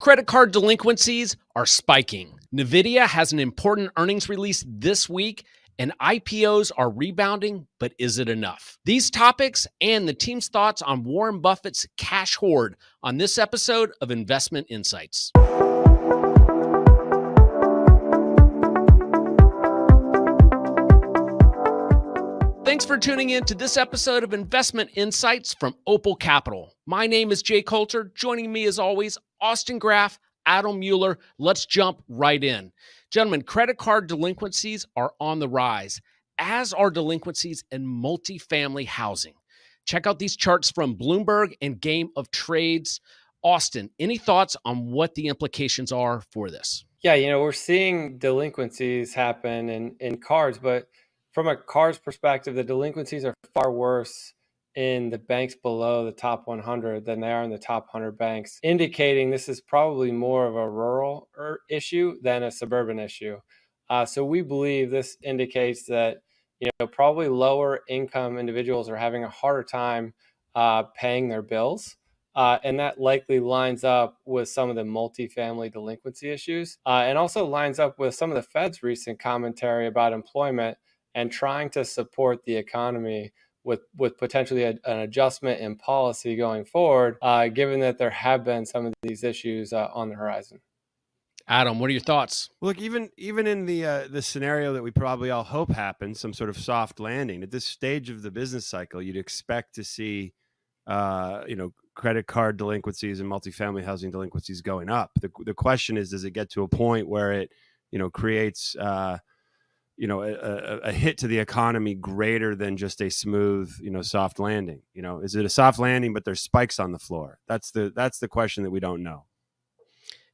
Credit card delinquencies are spiking. Nvidia has an important earnings release this week, and IPOs are rebounding, but is it enough? These topics and the team's thoughts on Warren Buffett's cash hoard on this episode of Investment Insights. Thanks for tuning in to this episode of Investment Insights from Opal Capital. My name is Jay Coulter. Joining me as always, Austin Graff, Adam Mueller. Let's jump right in. Gentlemen, credit card delinquencies are on the rise, as are delinquencies in multifamily housing. Check out these charts from Bloomberg and Game of Trades. Austin, any thoughts on what the implications are for this? Yeah, we're seeing delinquencies happen in cards, but from a cards perspective, the delinquencies are far worse in the banks below the top 100 than they are in the top 100 banks, indicating this is probably more of a rural issue than a suburban issue. So we believe this indicates that probably lower income individuals are having a harder time paying their bills. And that likely lines up with some of the multifamily delinquency issues, and also lines up with some of the Fed's recent commentary about employment and trying to support the economy with potentially an adjustment in policy going forward, given that there have been some of these issues on the horizon. Adam, what are your thoughts? Look, even in the scenario that we probably all hope happens, some sort of soft landing, at this stage of the business cycle, you'd expect to see credit card delinquencies and multifamily housing delinquencies going up. The question is, does it get to a point where it creates a hit to the economy greater than just a smooth, soft landing? Is it a soft landing, but there's spikes on the floor? That's the question that we don't know.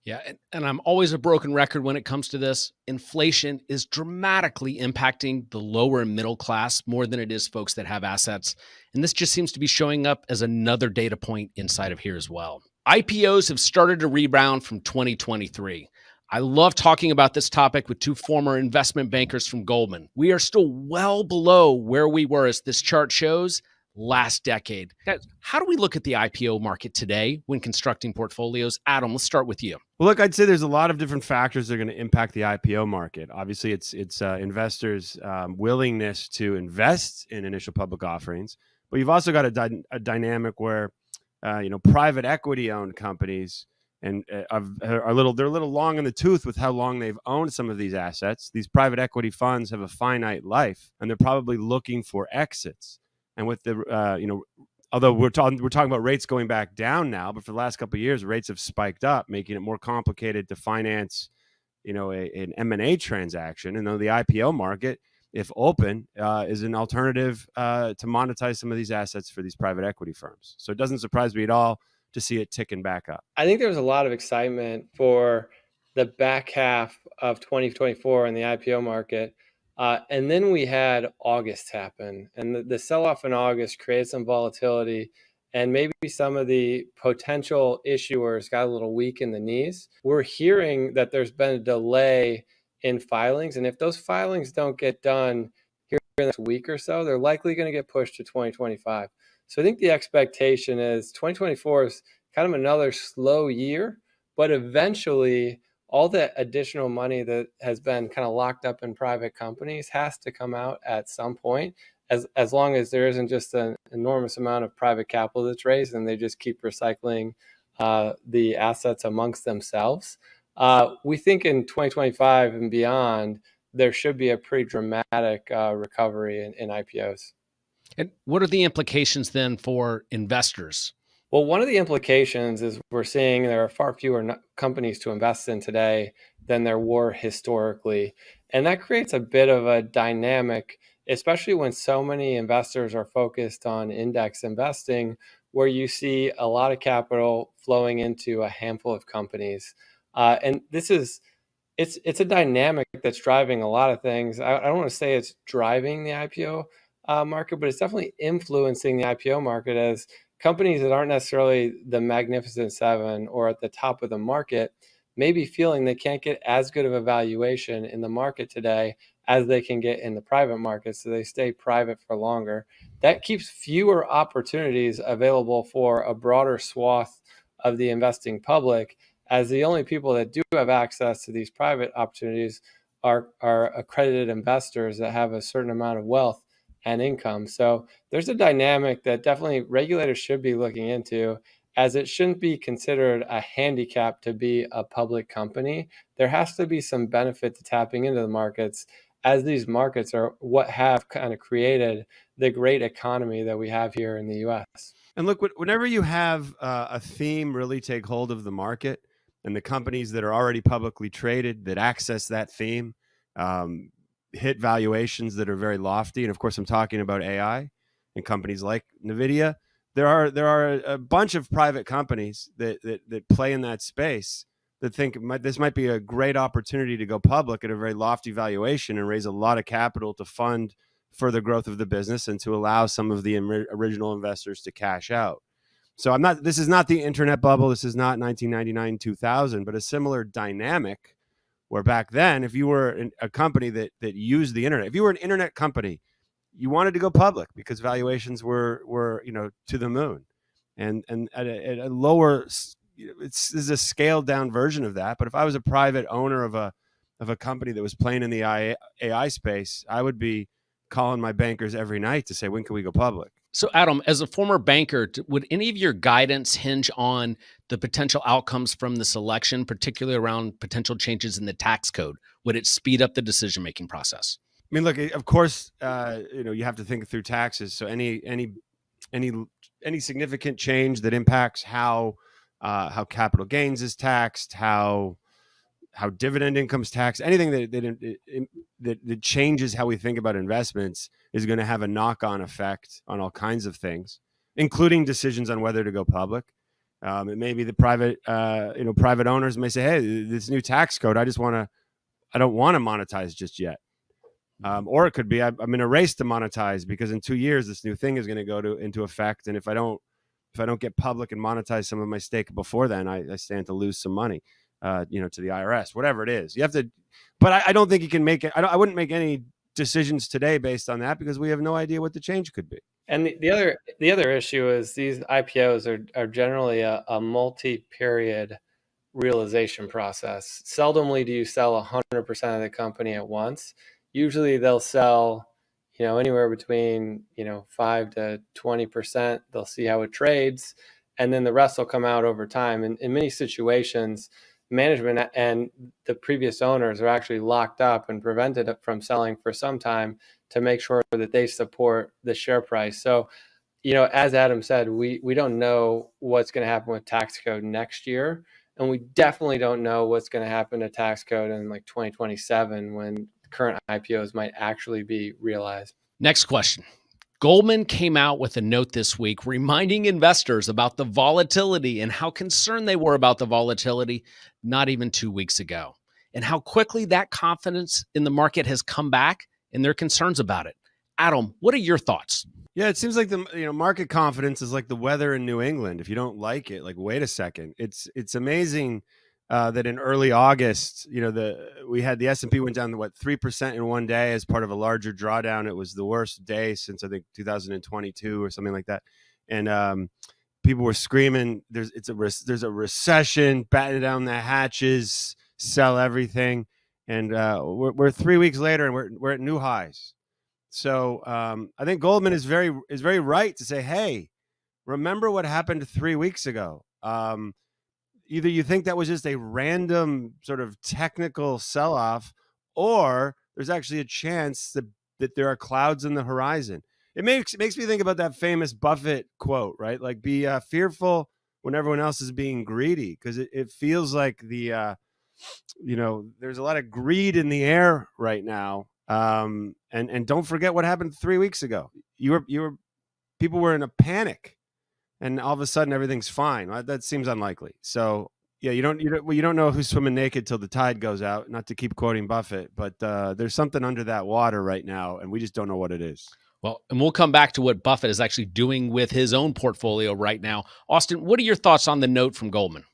Yeah, and I'm always a broken record when it comes to this. Inflation is dramatically impacting the lower and middle class more than it is folks that have assets. And this just seems to be showing up as another data point inside of here as well. IPOs have started to rebound from 2023. I love talking about this topic with two former investment bankers from Goldman. We are still well below where we were, as this chart shows, last decade. How do we look at the IPO market today when constructing portfolios? Adam, let's start with you. Well, look, I'd say there's a lot of different factors that are going to impact the IPO market. Obviously, it's investors' willingness to invest in initial public offerings, but you've also got a dynamic where private equity-owned companies and they're a little long in the tooth with how long they've owned some of these assets. These private equity funds have a finite life, and they're probably looking for exits. And with the although we're talking about rates going back down now, but for the last couple of years, rates have spiked up, making it more complicated to finance an M&A transaction. And though the IPO market, if open, is an alternative to monetize some of these assets for these private equity firms. So it doesn't surprise me at all to see it ticking back up. I think there was a lot of excitement for the back half of 2024 in the IPO market. And then we had August happen, and the sell-off in August created some volatility, and maybe some of the potential issuers got a little weak in the knees. We're hearing that there's been a delay in filings, and if those filings don't get done here in the next week or so, they're likely going to get pushed to 2025. So I think the expectation is 2024 is kind of another slow year, but eventually all that additional money that has been kind of locked up in private companies has to come out at some point, as long as there isn't just an enormous amount of private capital that's raised and they just keep recycling the assets amongst themselves. We think in 2025 and beyond, there should be a pretty dramatic recovery in IPOs. And what are the implications then for investors? Well, one of the implications is we're seeing there are far fewer companies to invest in today than there were historically. And that creates a bit of a dynamic, especially when so many investors are focused on index investing, where you see a lot of capital flowing into a handful of companies. And this is, it's a dynamic that's driving a lot of things. I don't want to say it's driving the IPO market, but it's definitely influencing the IPO market as companies that aren't necessarily the Magnificent Seven or at the top of the market may be feeling they can't get as good of a valuation in the market today as they can get in the private market, so they stay private for longer. That keeps fewer opportunities available for a broader swath of the investing public, as the only people that do have access to these private opportunities are accredited investors that have a certain amount of wealth and income. So there's a dynamic that definitely regulators should be looking into, as it shouldn't be considered a handicap to be a public company. There has to be some benefit to tapping into the markets, as these markets are what have kind of created the great economy that we have here in the US. And look, whenever you have a theme really take hold of the market, and the companies that are already publicly traded that access that theme um, hit valuations that are very lofty, and of course, I'm talking about AI and companies like Nvidia. There are a bunch of private companies that play in that space that think this might be a great opportunity to go public at a very lofty valuation and raise a lot of capital to fund further growth of the business and to allow some of the original investors to cash out. So this is not the internet bubble. This is not 1999, 2000, but a similar dynamic where back then, if you were a company that used the internet, if you were an internet company, you wanted to go public because valuations were to the moon, and at a lower, this is a scaled down version of that. But if I was a private owner of a company that was playing in the AI space, I would be calling my bankers every night to say, when can we go public? So, Adam, as a former banker, would any of your guidance hinge on the potential outcomes from this election, particularly around potential changes in the tax code? Would it speed up the decision-making process? I mean, look, of course, you have to think through taxes. So any significant change that impacts how capital gains is taxed, how dividend income is taxed, anything that changes how we think about investments is going to have a knock-on effect on all kinds of things, including decisions on whether to go public. It may be the private owners may say, hey, this new tax code, I don't want to monetize just yet. Or it could be I'm in a race to monetize because in 2 years this new thing is going to go into effect, and if I don't get public and monetize some of my stake before then, I stand to lose some money, to the IRS, whatever it is. You have to, but I don't think you can make it. I wouldn't make any decisions today based on that because we have no idea what the change could be. And the other issue is these IPOs are generally a multi-period realization process. Seldomly do you sell 100% of the company at once. Usually they'll sell, anywhere between, 5 to 20%. They'll see how it trades, and then the rest will come out over time. And in many situations, management and the previous owners are actually locked up and prevented from selling for some time to make sure that they support the share price. So, as Adam said, we don't know what's going to happen with tax code next year. And we definitely don't know what's going to happen to tax code in like 2027 when current IPOs might actually be realized. Next question. Goldman came out with a note this week reminding investors about the volatility and how concerned they were about the volatility not even 2 weeks ago, and how quickly that confidence in the market has come back and their concerns about it. Adam, what are your thoughts? Yeah, it seems like the market confidence is like the weather in New England. If you don't like it, like, wait a second. It's amazing that in early August, we had the S&P went down to 3% in one day as part of a larger drawdown. It was the worst day since I think 2022 or something like that, and people were screaming, "There's a recession, batten down the hatches, sell everything," and we're 3 weeks later and we're at new highs. So I think Goldman is very right to say, hey, remember what happened 3 weeks ago. Either you think that was just a random sort of technical sell-off, or there's actually a chance that there are clouds in the horizon. It makes me think about that famous Buffett quote, right? Like, be fearful when everyone else is being greedy, because it feels like there's a lot of greed in the air right now. And don't forget what happened 3 weeks ago. People were in a panic, and all of a sudden everything's fine. That seems unlikely. So yeah, you don't know who's swimming naked till the tide goes out. Not to keep quoting Buffett, but there's something under that water right now, and we just don't know what it is. Well, and we'll come back to what Buffett is actually doing with his own portfolio right now. Austin, what are your thoughts on the note from Goldman?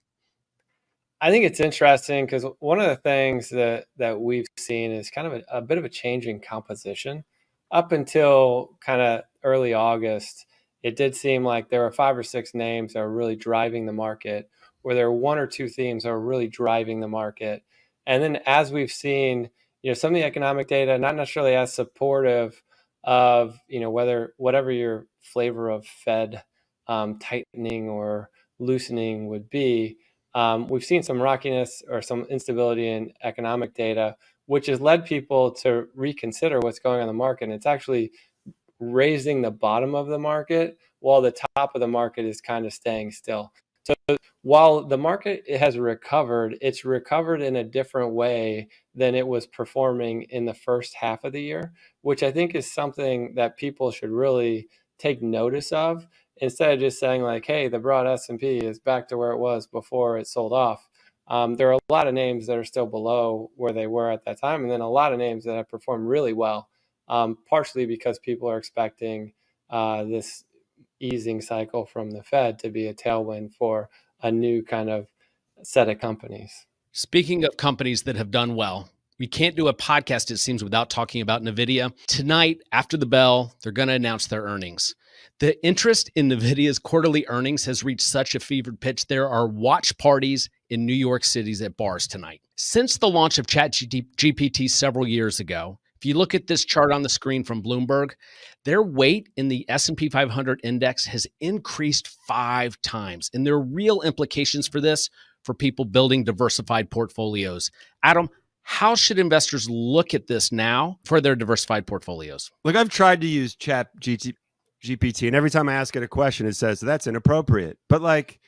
I think it's interesting because one of the things that we've seen is kind of a bit of a change in composition. Up until kind of early August, it did seem like there were 5 or 6 names that were really driving the market. where there are one or two themes that are really driving the market. And then as we've seen, some of the economic data, not necessarily as supportive of, whatever your flavor of Fed tightening or loosening would be, we've seen some rockiness or some instability in economic data, which has led people to reconsider what's going on in the market. And it's actually raising the bottom of the market while the top of the market is kind of staying still. So while the market has recovered, it's recovered in a different way than it was performing in the first half of the year, which I think is something that people should really take notice of, instead of just saying like, hey, the broad S&P is back to where it was before it sold off. There are a lot of names that are still below where they were at that time, and then a lot of names that have performed really well, partially because people are expecting this easing cycle from the Fed to be a tailwind for a new kind of set of companies. Speaking of companies that have done well, we can't do a podcast, it seems, without talking about Nvidia. Tonight, after the bell, they're going to announce their earnings. The interest in Nvidia's quarterly earnings has reached such a fevered pitch. There are watch parties in New York City's at bars tonight. Since the launch of ChatGPT several years ago, if you look at this chart on the screen from Bloomberg, their weight in the S&P 500 index has increased 5 times. And there are real implications for this for people building diversified portfolios. Adam, how should investors look at this now for their diversified portfolios? Look, I've tried to use ChatGPT, and every time I ask it a question, it says that's inappropriate. But like,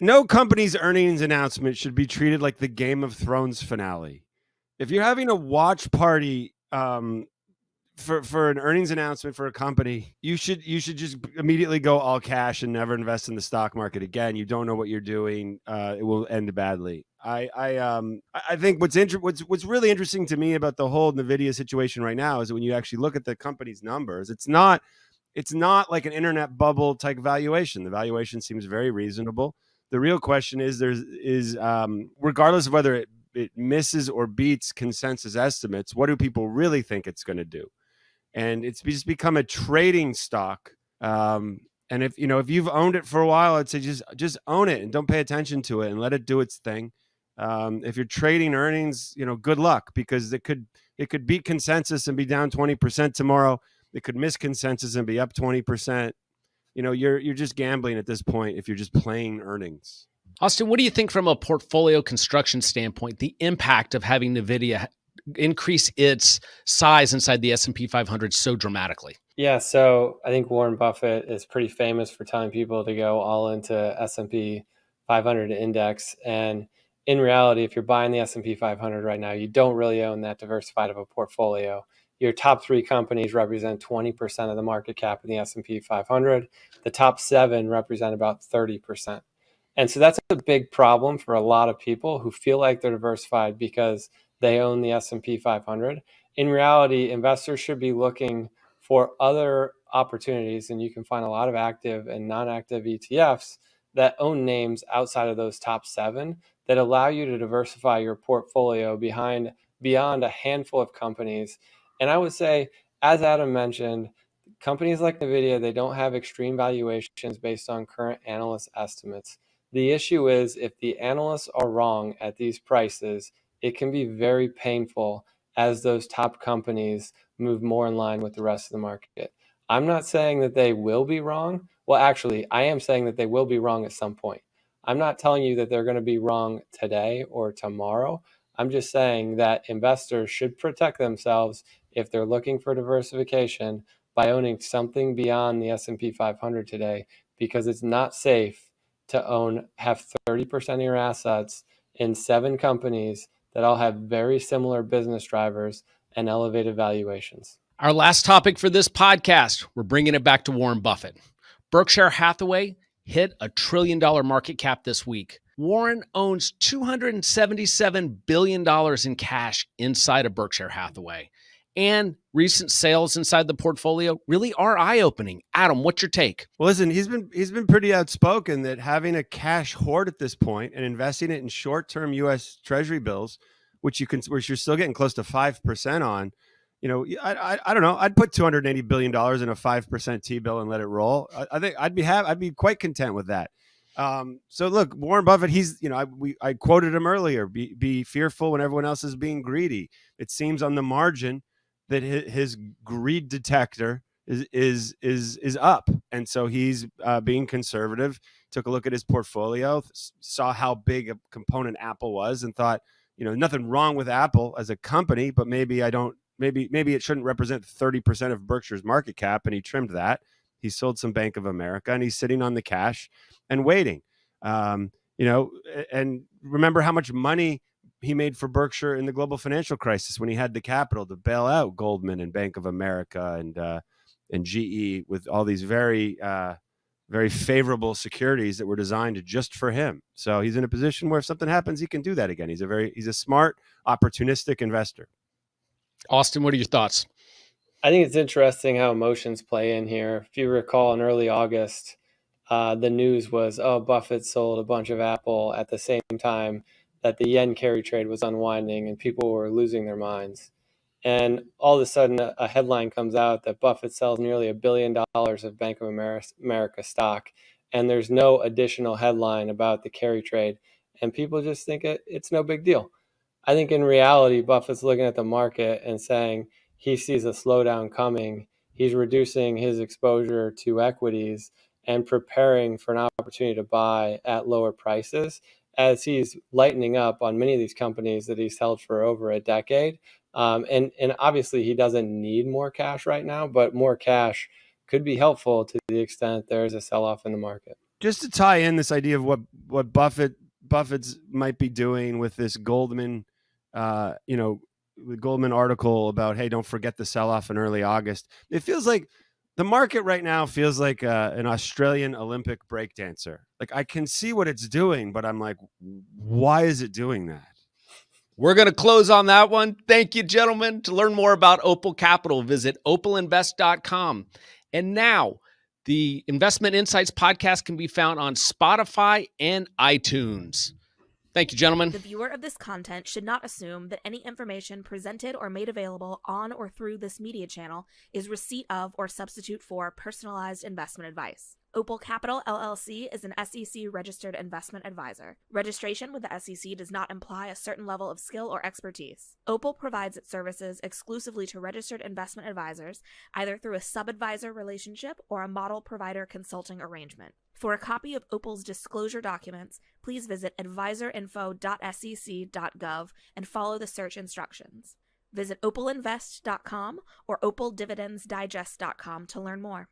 no company's earnings announcement should be treated like the Game of Thrones finale. If you're having a watch party for an earnings announcement for a company, you should just immediately go all cash and never invest in the stock market again. You don't know what you're doing. It will end badly. I think what's really interesting to me about the whole Nvidia situation right now is that when you actually look at the company's numbers, it's not like an internet bubble type valuation. The valuation seems very reasonable. The real question is regardless of whether it misses or beats consensus estimates, what do people really think it's going to do? And it's just become a trading stock. And if you've owned it for a while, I'd say just own it and don't pay attention to it and let it do its thing. If you're trading earnings, good luck, because it could beat consensus and be down 20% tomorrow. It could miss consensus and be up 20%. You're just gambling at this point if you're just playing earnings. Austin, what do you think from a portfolio construction standpoint, the impact of having Nvidia increase its size inside the S&P 500 so dramatically? Yeah, so I think Warren Buffett is pretty famous for telling people to go all into S&P 500 index. And in reality, if you're buying the S&P 500 right now, you don't really own that diversified of a portfolio. Your top 3 companies represent 20% of the market cap in the S&P 500. The top 7 represent about 30%. And so that's a big problem for a lot of people who feel like they're diversified because they own the S&P 500. In reality, investors should be looking for other opportunities, and you can find a lot of active and non-active ETFs that own names outside of those top 7 that allow you to diversify your portfolio beyond a handful of companies. And I would say, as Adam mentioned, companies like Nvidia, they don't have extreme valuations based on current analyst estimates. The issue is if the analysts are wrong at these prices, it can be very painful as those top companies move more in line with the rest of the market. I'm not saying that they will be wrong. Well, actually, I am saying that they will be wrong at some point. I'm not telling you that they're going to be wrong today or tomorrow. I'm just saying that investors should protect themselves if they're looking for diversification by owning something beyond the S&P 500 today, because it's not safe to have 30% of your assets in 7 companies that all have very similar business drivers and elevated valuations. Our last topic for this podcast, we're bringing it back to Warren Buffett. Berkshire Hathaway hit $1 trillion market cap this week. Warren owns $277 billion in cash inside of Berkshire Hathaway. And recent sales inside the portfolio really are eye-opening. Adam, what's your take? Well, listen, he's been pretty outspoken that having a cash hoard at this point and investing it in short-term U.S. Treasury bills, which you're still getting close to 5% on. I don't know. I'd put $280 billion in a 5% T-bill and let it roll. I think I'd be quite content with that. So look, Warren Buffett, he's, I quoted him earlier, be fearful when everyone else is being greedy. It seems on the margin that his greed detector is up. And so he's being conservative, took a look at his portfolio, saw how big a component Apple was, and thought, nothing wrong with Apple as a company, but maybe it shouldn't represent 30% of Berkshire's market cap. And he trimmed that. He sold some Bank of America, and he's sitting on the cash and waiting. And remember how much money he made for Berkshire in the global financial crisis when he had the capital to bail out Goldman and Bank of America and GE with all these very favorable securities that were designed just for him. So he's in a position where if something happens, he can do that again. He's a smart, opportunistic investor. Austin, what are your thoughts? I think it's interesting how emotions play in here. If you recall, in early August, the news was, Buffett sold a bunch of Apple at the same time that the yen carry trade was unwinding and people were losing their minds. And all of a sudden, a headline comes out that Buffett sells nearly $1 billion of Bank of America stock, and there's no additional headline about the carry trade. And people just think it's no big deal. I think in reality, Buffett's looking at the market and saying he sees a slowdown coming. He's reducing his exposure to equities and preparing for an opportunity to buy at lower prices as he's lightening up on many of these companies that he's held for over a decade. And obviously he doesn't need more cash right now, but more cash could be helpful to the extent there's a sell-off in the market. Just to tie in this idea of what Buffett's might be doing with this Goldman, the Goldman article about, hey, don't forget the sell-off in early August. It feels like the market right now feels like an Australian Olympic breakdancer. Like, I can see what it's doing, but I'm like, why is it doing that? We're going to close on that one. Thank you, gentlemen. To learn more about Opal Capital, visit opalinvest.com. And now, the Investment Insights podcast can be found on Spotify and iTunes. Thank you, gentlemen. The viewer of this content should not assume that any information presented or made available on or through this media channel is receipt of or substitute for personalized investment advice. Opal Capital LLC is an SEC-registered investment advisor. Registration with the SEC does not imply a certain level of skill or expertise. Opal provides its services exclusively to registered investment advisors, either through a sub-advisor relationship or a model provider consulting arrangement. For a copy of Opal's disclosure documents, please visit advisorinfo.sec.gov and follow the search instructions. Visit opalinvest.com or opaldividendsdigest.com to learn more.